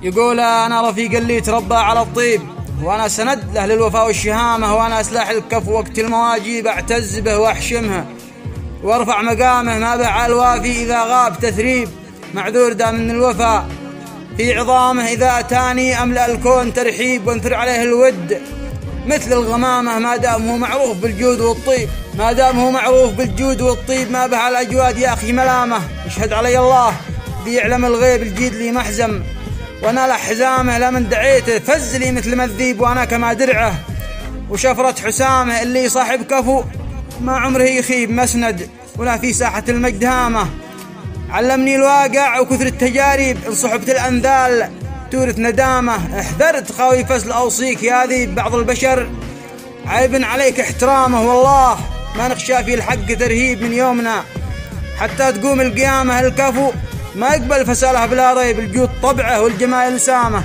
يقول أنا رفيق اللي تربى على الطيب، وأنا سند له للوفاء والشهامة، وأنا سلاح الكف وقت المواجيب أعتز به وأحشمها وارفع مقامه، ما به على الوافي إذا غاب تثريب، معذور دا من الوفاء في عظامه، إذا أتاني أملأ الكون ترحيب وانثر عليه الود مثل الغمامة، ما دام هو معروف بالجود والطيب، ما دام هو معروف بالجود والطيب، ما به على الأجواد يا أخي ملامة، يشهد علي الله ذي يعلم الغيب الجيد لي محزم، وانا لحزامه لمن دعيته فز لي مثل ما الذيب، وانا كما درعه وشفرة حسامه، اللي صاحب كفو ما عمره يخيب مسند، ولا في ساحة المجد هامه، علمني الواقع وكثر التجارب، ان صحبة الأنذال تورث ندامه، احذرت خاوي فسل أوصيك يا ذي بعض البشر عيب عليك احترامه، والله ما نخشى في الحق ترهيب من يومنا حتى تقوم القيامة، الكفو ما يقبل فساله بلا ريب، الجود طبعه والجمال لسامه.